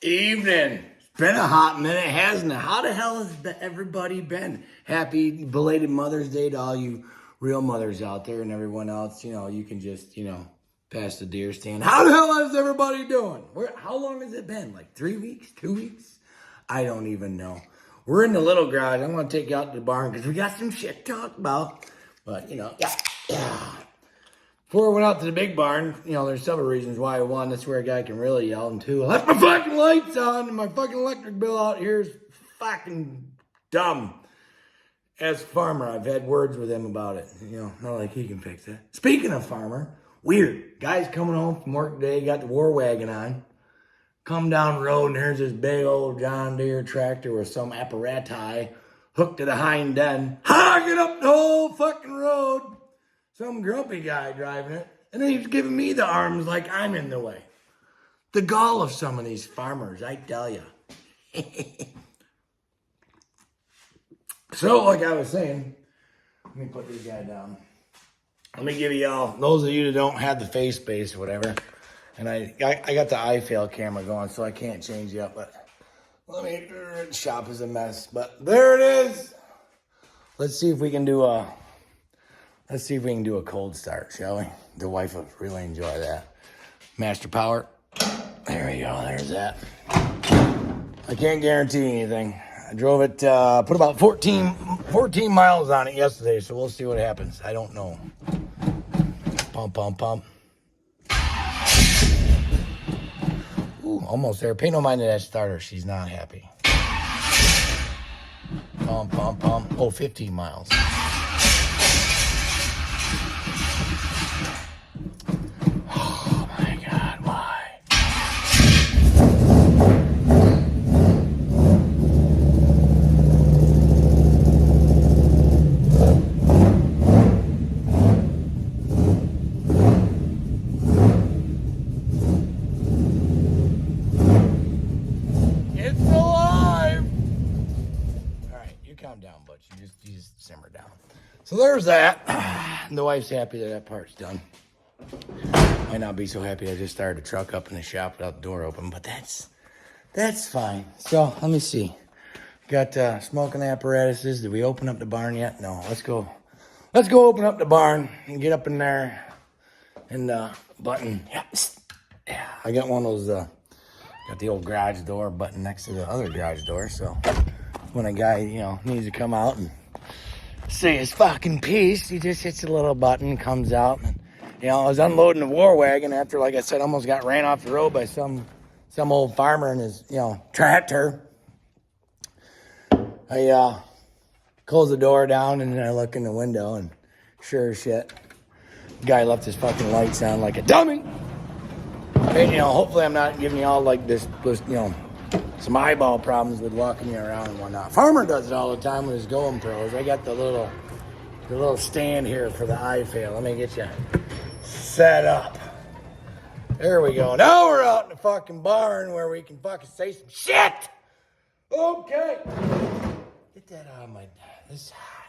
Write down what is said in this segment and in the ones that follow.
Evening. It's been a hot minute, hasn't it? How the hell has everybody been? Happy belated Mother's Day to all you real mothers out there and everyone else. You can just, pass the deer stand. How the hell is everybody doing? How long has it been? Like 3 weeks? 2 weeks? I don't even know. We're in the little garage. I'm going to take you out to the barn because we got some shit to talk about. But, yeah. Before I went out to the big barn, there's several reasons why. One, that's where a guy can really yell. And two, I left my fucking lights on and my fucking electric bill out here is fucking dumb. As a farmer, I've had words with him about it. Not like he can fix it. Speaking of farmer, weird. Guy's coming home from work today, got the war wagon on. Come down the road and there's this big old John Deere tractor with some apparatus hooked to the hind end, hogging up the whole fucking road. Some grumpy guy driving it, and then he's giving me the arms like I'm in the way. The gall of some of these farmers, I tell you. So, like I was saying, let me put this guy down. Let me give you all, those of you that don't have the face space or whatever, and I got the iFail camera going, so I can't change it up, but shop is a mess, but there it is. Let's see if we can do a cold start, shall we? The wife will really enjoy that. Master Power. There we go. There's that. I can't guarantee anything. I drove it, put about 14 miles on it yesterday, so we'll see what happens. I don't know. Pump. Ooh, almost there. Pay no mind to that starter. She's not happy. Pump. Oh, 15 miles. Calm down, but you just simmer down. So there's that. The wife's happy that part's done. Might not be so happy I just started the truck up in the shop without the door open, but that's fine. So let me see. Got smoking apparatuses. Did we open up the barn yet? No. Let's go open up the barn and get up in there and button. Yeah. I got one of those. Got the old garage door button next to the other garage door, so. When a guy, needs to come out and say his fucking piece, he just hits a little button, comes out. And, I was unloading the war wagon after, like I said, almost got ran off the road by some old farmer in his, tractor. I close the door down and then I look in the window and sure as shit, the guy left his fucking lights on like a dummy. And, hopefully I'm not giving you all like this some eyeball problems with walking you around and whatnot. Farmer does it all the time with his Going Pros. I got the little stand here for the iFail. Let me get you set up. There we go. Now we're out in the fucking barn where we can fucking say some shit. Okay. Get that out of my...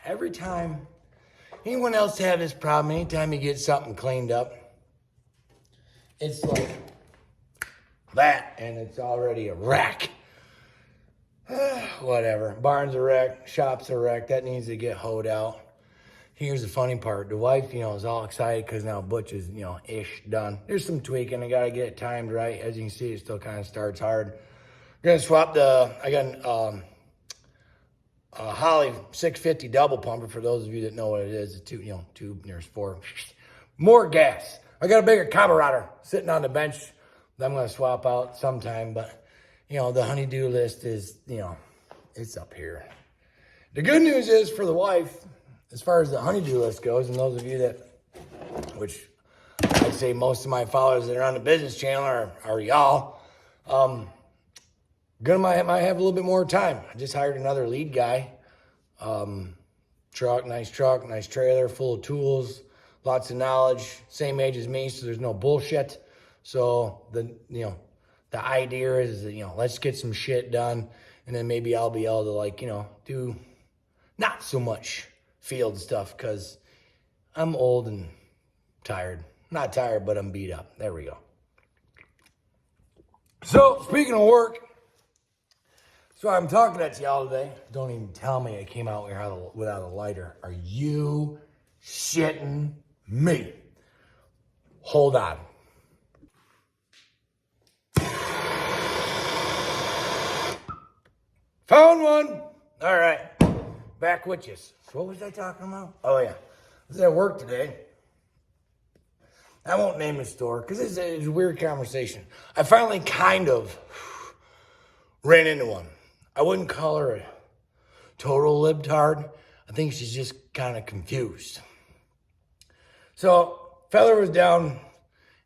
Every time... Anyone else have this problem? Anytime you get something cleaned up, it's like... that, and it's already a wreck. Whatever. Barn's a wreck. Shop's a wreck. That needs to get hoed out. Here's the funny part. The wife, is all excited because now Butch is, ish done. There's some tweaking. I got to get it timed right. As you can see, it still kind of starts hard. We're going to swap I got a Holley 650 double pumper for those of you that know what it is. It's two, there's four. More gas. I got a bigger carburetor sitting on the bench that I'm going to swap out sometime, but, the honey-do list is, it's up here. The good news is for the wife, as far as the honey-do list goes, and those of you that, which I'd say most of my followers that are on the business channel are y'all, might have a little bit more time. I just hired another lead guy. Nice truck, nice trailer, full of tools, lots of knowledge, same age as me, so there's no bullshit. So the idea is that, let's get some shit done, and then maybe I'll be able to do not so much field stuff because I'm old and tired. Not tired, but I'm beat up. There we go. So speaking of work, So I'm talking at y'all today. Don't even tell me I came out here without a lighter. Are you shitting me? Hold on. Found one. All right. Back with you. So what was I talking about? Oh, yeah. I was at work today. I won't name the store because it's a weird conversation. I finally kind of ran into one. I wouldn't call her a total libtard. I think she's just kind of confused. So, fella was down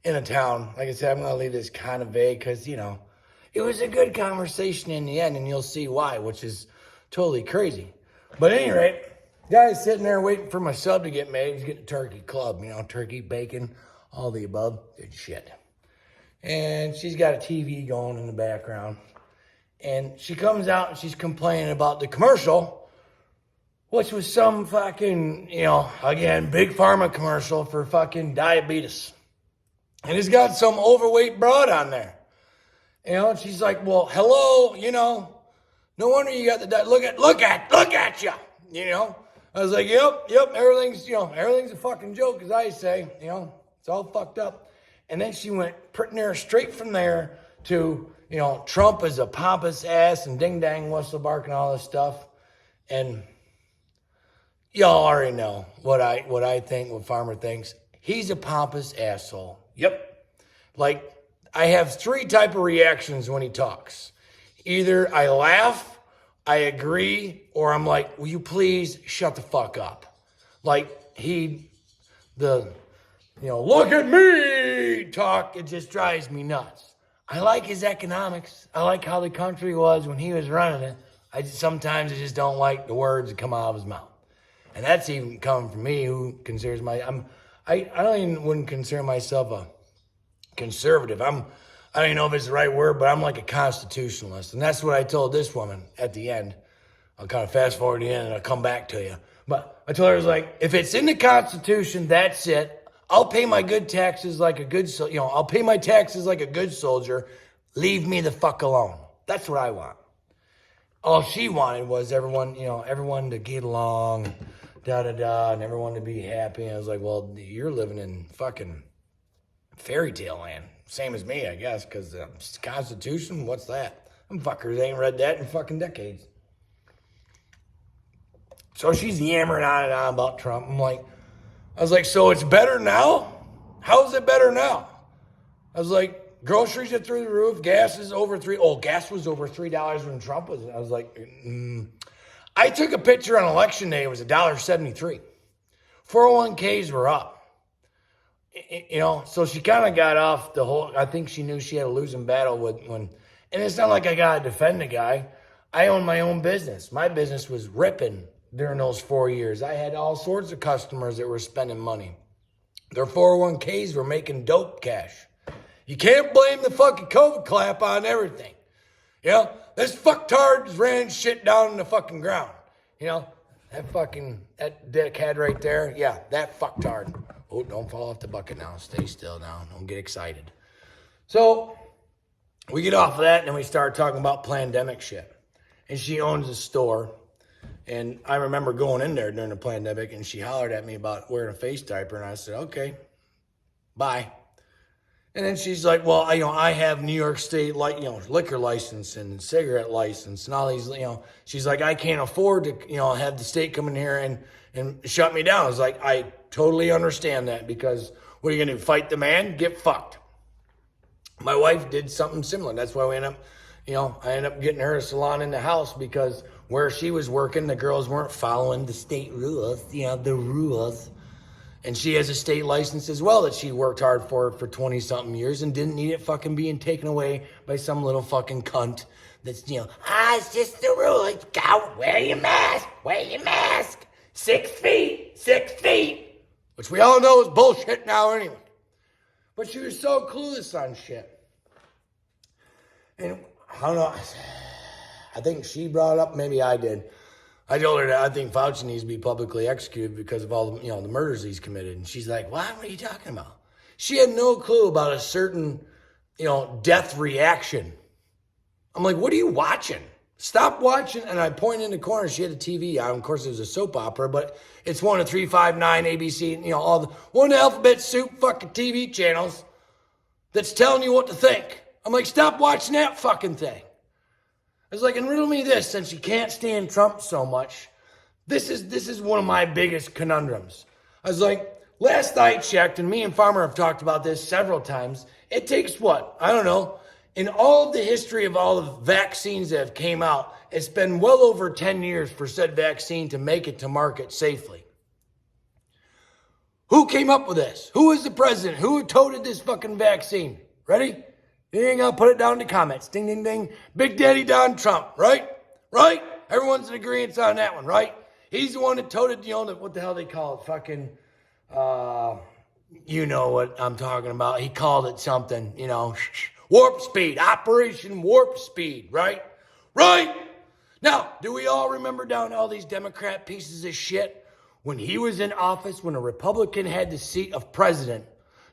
in a town. Like I said, I'm going to leave this kind of vague because, you know, it was a good conversation in the end, and you'll see why, which is totally crazy. But at any rate, guy's sitting there waiting for my sub to get made. He's getting a turkey club, you know, turkey, bacon, all the above. Good shit. And she's got a TV going in the background. And she comes out and she's complaining about the commercial, which was some fucking, you know, again, big pharma commercial for fucking diabetes. And it's got some overweight broad on there. You know, and she's like, well, hello, you know, no wonder you got the, look at you, you know. I was like, yep, everything's a fucking joke, as I say, you know, it's all fucked up. And then she went pretty near straight from there to, you know, Trump is a pompous ass and ding dang whistle bark and all this stuff. And y'all already know what I think, what Farmer thinks. He's a pompous asshole. Yep. Like, I have 3 type of reactions when he talks. Either I laugh, I agree, or I'm like, will you please shut the fuck up? Like, look at me talk, it just drives me nuts. I like his economics. I like how the country was when he was running it. Sometimes I just don't like the words that come out of his mouth. And that's even coming from me, who considers wouldn't consider myself a conservative. I don't even know if it's the right word, but I'm like a constitutionalist. And that's what I told this woman at the end. I'll kind of fast forward to the end and I'll come back to you. But I told her, I was like, if it's in the Constitution, that's it. I'll pay my good taxes like a good, I'll pay my taxes like a good soldier. Leave me the fuck alone. That's what I want. All she wanted was everyone to get along, and everyone to be happy. And I was like, well, you're living in fucking fairy tale land. Same as me, I guess, because the Constitution, what's that? Them fuckers ain't read that in fucking decades. So she's yammering on and on about Trump. I was like, so it's better now? How's it better now? I was like, groceries are through the roof. Gas is over gas was over $3 when Trump was. I was like, I took a picture on election day. It was $1.73. 401ks were up. You know, so she kind of got off the whole, I think she knew she had a losing battle and it's not like I got to defend the guy. I own my own business. My business was ripping during those 4 years. I had all sorts of customers that were spending money. Their 401ks were making dope cash. You can't blame the fucking COVID clap on everything. You know, this fucktard ran shit down in the fucking ground. You know, that dickhead right there, yeah, that fucktard. Oh, don't fall off the bucket now. Stay still now. Don't get excited. So we get off of that and then we start talking about pandemic shit. And she owns a store. And I remember going in there during the pandemic and she hollered at me about wearing a face diaper. And I said, okay, bye. And then she's like, well, I have New York State, liquor license and cigarette license and all these, she's like, I can't afford to, have the state come in here and shut me down. I was like, I totally understand that because what are you going to do? Fight the man? Get fucked. My wife did something similar. That's why we ended up, I ended up getting her a salon in the house because where she was working, the girls weren't following the state rules, the rules. And she has a state license as well that she worked hard for 20-something years and didn't need it fucking being taken away by some little fucking cunt that's, it's just the rules. Go, wear your mask. 6 feet. Which we all know is bullshit now anyway. But she was so clueless on shit. And I don't know, I think she brought it up, maybe I did. I told her that I think Fauci needs to be publicly executed because of all the, the murders he's committed. And she's like, what are you talking about? She had no clue about a certain, death reaction. I'm like, what are you watching? Stop watching. And I point in the corner. She had a TV on. Of course, it was a soap opera, but it's one of 359 ABC, all the one of the alphabet soup fucking TV channels that's telling you what to think. I'm like, stop watching that fucking thing. It's like, and riddle me this, since you can't stand Trump so much, this is one of my biggest conundrums. I was like, last I checked, and me and Farmer have talked about this several times, it takes what? I don't know. In all of the history of all the vaccines that have came out, it's been well over 10 years for said vaccine to make it to market safely. Who came up with this? Who is the president? Who toted this fucking vaccine? Ready? You ain't gonna put it down in the comments. Ding, ding, ding. Big Daddy Don Trump, right? Right? Everyone's in agreement on that one, right? He's the one that toted, what the hell they call it? Fucking, you know what I'm talking about. He called it something, warp speed, Operation Warp Speed, right? Right? Now, do we all remember down all these Democrat pieces of shit? When he was in office, when a Republican had the seat of president,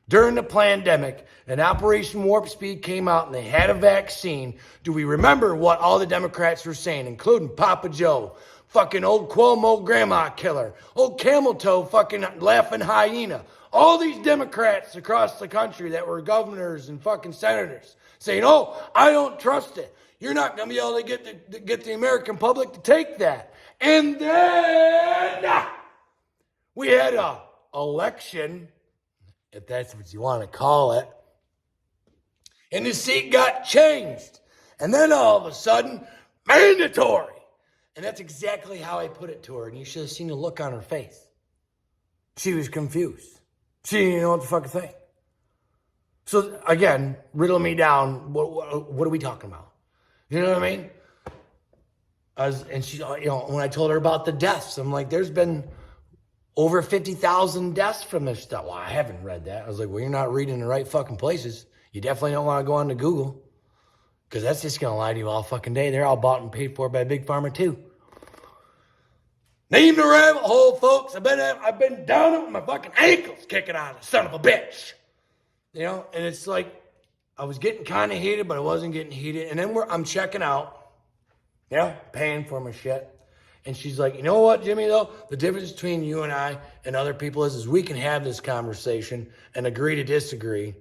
during the pandemic, and Operation Warp Speed came out and they had a vaccine, do we remember what all the Democrats were saying, including Papa Joe, fucking old Cuomo grandma killer, old camel toe fucking laughing hyena, all these Democrats across the country that were governors and fucking senators saying, oh, I don't trust it. You're not going to be able to get the American public to take that. And then we had a election, if that's what you want to call it, and the seat got changed. And then all of a sudden, mandatory. And that's exactly how I put it to her. And you should have seen the look on her face. She was confused. She didn't know what the fuck to think. So again, riddle me down. What are we talking about? You know what I mean? And she, when I told her about the deaths, I'm like, there's been over 50,000 deaths from this stuff. Well, I haven't read that. I was like, well, you're not reading the right fucking places. You definitely don't want to go on to Google, because that's just going to lie to you all fucking day. They're all bought and paid for by Big Pharma too. Name the rabbit hole, folks. I've been down it with my fucking ankles kicking on it, son of a bitch. And it's like, I was getting kind of heated, but I wasn't getting heated. And then I'm checking out, paying for my shit. And she's like, you know what, Jimmy, though? The difference between you and I and other people is we can have this conversation and agree to disagree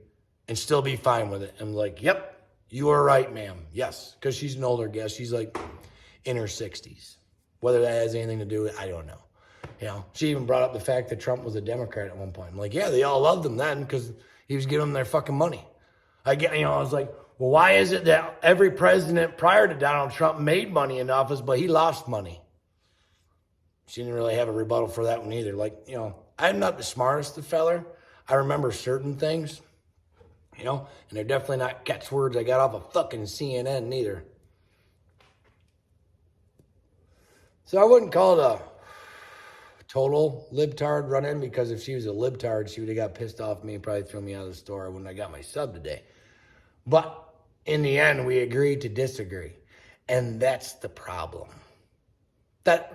and still be fine with it. I'm like, yep, you are right, ma'am. Yes, because she's an older guest. She's like in her 60s. Whether that has anything to do with it, I don't know. She even brought up the fact that Trump was a Democrat at one point. I'm like, yeah, they all loved him then because he was giving them their fucking money. I was like, well, why is it that every president prior to Donald Trump made money in office, but he lost money? She didn't really have a rebuttal for that one either. Like, I'm not the smartest of feller. I remember certain things, and they're definitely not catchwords I got off of fucking CNN neither. So I wouldn't call it a total libtard run-in, because if she was a libtard, she would have got pissed off at me and probably threw me out of the store when I got my sub today. But in the end, we agreed to disagree. And that's the problem. That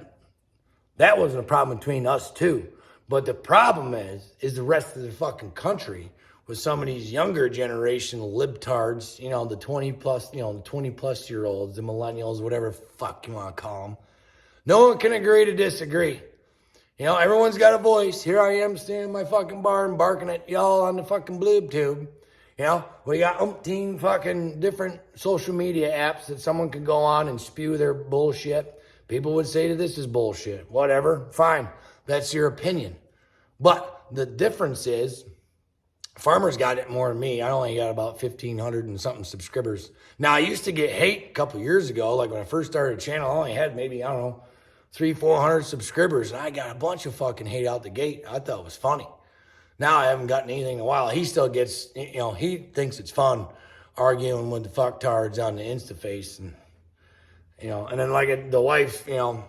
wasn't a problem between us two. But the problem is the rest of the fucking country with some of these younger generation libtards, the 20 plus, the 20 plus year olds, the millennials, whatever fuck you want to call them. No one can agree to disagree. Everyone's got a voice. Here I am standing in my fucking bar and barking at y'all on the fucking bloob tube. We got umpteen fucking different social media apps that someone could go on and spew their bullshit. People would say that this is bullshit. Whatever. Fine. That's your opinion. But the difference is, Farmer's got it more than me. I only got about 1,500 and something subscribers. Now, I used to get hate a couple years ago. Like when I first started a channel, I only had maybe, 300-400 subscribers. And I got a bunch of fucking hate out the gate. I thought it was funny. Now I haven't gotten anything in a while. He still gets, he thinks it's fun arguing with the fucktards on the InstaFace. And, and then like the wife, the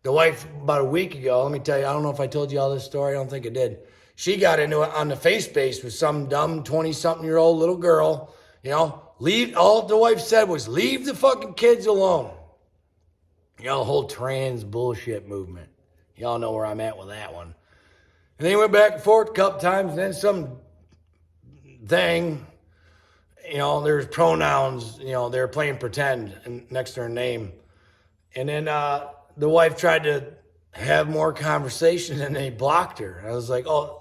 wife about a week ago, let me tell you, I don't know if I told you all this story. I don't think I did. She got into it on the face base with some dumb 20-something-year-old little girl. All the wife said was, leave the fucking kids alone. The whole trans bullshit movement. Y'all know where I'm at with that one. And then he went back and forth a couple times, and then some thing, there's pronouns, they were playing pretend and next to her name. And then the wife tried to have more conversation, and they blocked her. I was like, oh,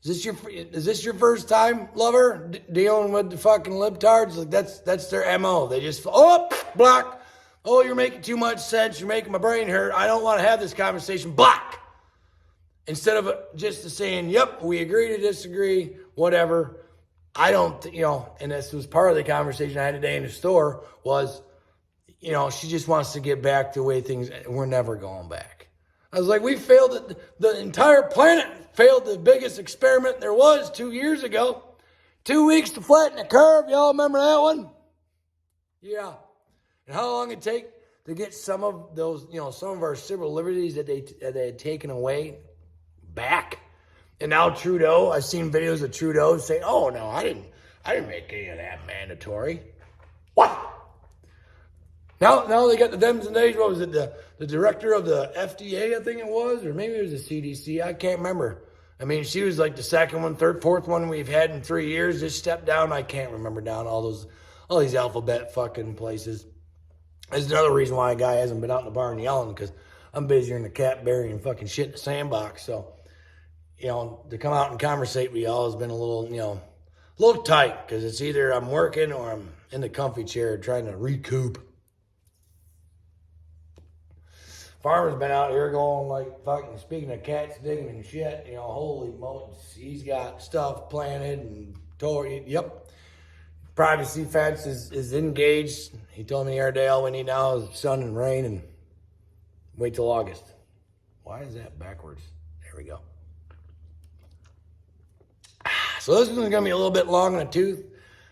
is this your first time, lover, dealing with the fucking libtards? Like that's their MO. They just, block. Oh, you're making too much sense. You're making my brain hurt. I don't want to have this conversation. Block. Instead of just saying, yep, we agree to disagree, whatever. I don't, and this was part of the conversation I had today in the store was, she just wants to get back to the way things, we're never going back. I was like, we failed it. The entire planet failed the biggest experiment there was 2 years ago. 2 weeks to flatten the curve. Y'all remember that one? Yeah. And how long it take to get some of those, some of our civil liberties that they had taken away back? And now Trudeau, I've seen videos of Trudeau saying, oh, no, I didn't make any of that mandatory. What? Now they got the thems and days. What was it? The director of the FDA, I think it was, or maybe it was the CDC. I can't remember. I mean, she was like the second one, third, fourth one we've had in 3 years. Just stepped down. I can't remember down all these alphabet fucking places. That's another reason why a guy hasn't been out in the barn yelling, because I'm busier in the cat burying fucking shit in the sandbox. So, to come out and conversate with y'all has been a little tight, because it's either I'm working or I'm in the comfy chair trying to recoup. Farmer's been out here going like fucking, speaking of cats digging and shit, holy moly, he's got stuff planted and yep. Privacy fence is engaged. He told me the other day all we need now is sun and rain and wait till August. Why is that backwards? There we go. So this one's gonna be a little bit long in the tooth.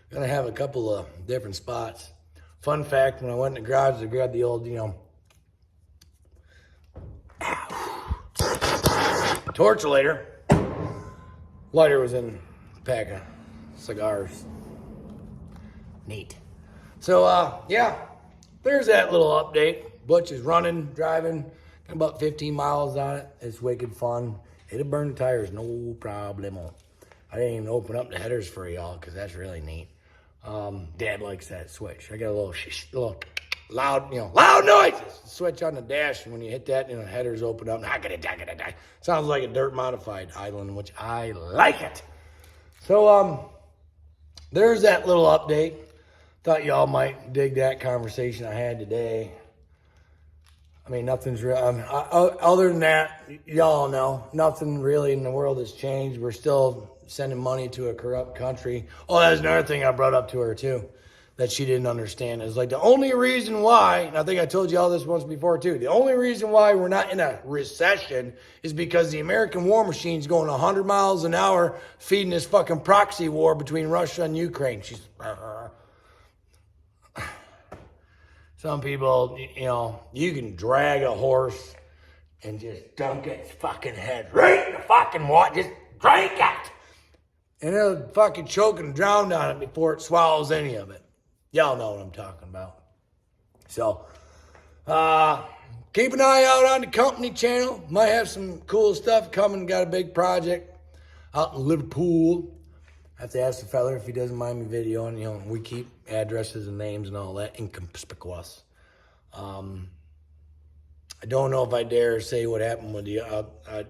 Gonna have a couple of different spots. Fun fact, when I went in the garage to grab the old, torch-lighter was in a pack of cigars. Neat. So, there's that little update. Butch is running, driving, got about 15 miles on it. It's wicked fun. It'll burn the tires, no problemo. I didn't even open up the headers for y'all because that's really neat. Dad likes that switch. I got a little loud, loud noises. Switch on the dash, and when you hit that, the headers open up. Sounds like a dirt modified Island, which I like it. So, there's that little update. Thought y'all might dig that conversation I had today. I mean, nothing's real. Other than that, y'all know, nothing really in the world has changed. We're still sending money to a corrupt country. Oh, that's another thing I brought up to her, too, that she didn't understand. Is like the only reason why, and I think I told you all this once before, too, the only reason why we're not in a recession is because the American war machine's going 100 miles an hour feeding this fucking proxy war between Russia and Ukraine. She's... Some people, you can drag a horse and just dunk its fucking head right in the fucking water. Just drink it. And it'll fucking choke and drown on it before it swallows any of it. Y'all know what I'm talking about. So, keep an eye out on the company channel. Might have some cool stuff coming. Got a big project out in Liverpool. I have to ask the fella if he doesn't mind me videoing. We keep addresses and names and all that inconspicuous. I don't know if I dare say what happened with you.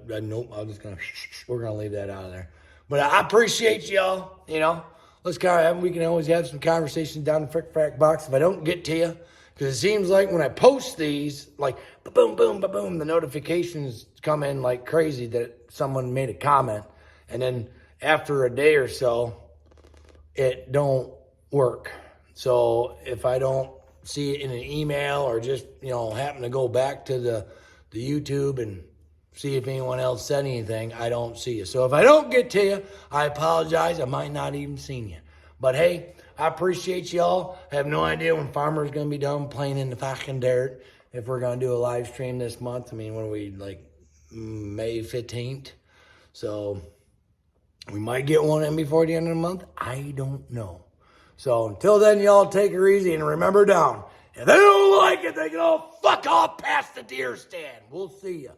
Nope. We're gonna leave that out of there. But I appreciate y'all. Let's we can always have some conversations down the Frick Frack box if I don't get to you, because it seems like when I post these, like boom, boom, boom, the notifications come in like crazy that someone made a comment, and then after a day or so, it don't work. So if I don't see it in an email or just, happen to go back to the YouTube and see if anyone else said anything, I don't see it. So if I don't get to you, I apologize. I might not even seen you. But hey, I appreciate y'all. I have no idea when Farmer's going to be done playing in the fucking dirt. If we're going to do a live stream this month. I mean, what are we, like May 15th? So... we might get one in before the end of the month. I don't know. So until then, y'all take her easy and remember down. If they don't like it, they can all fuck off past the deer stand. We'll see ya.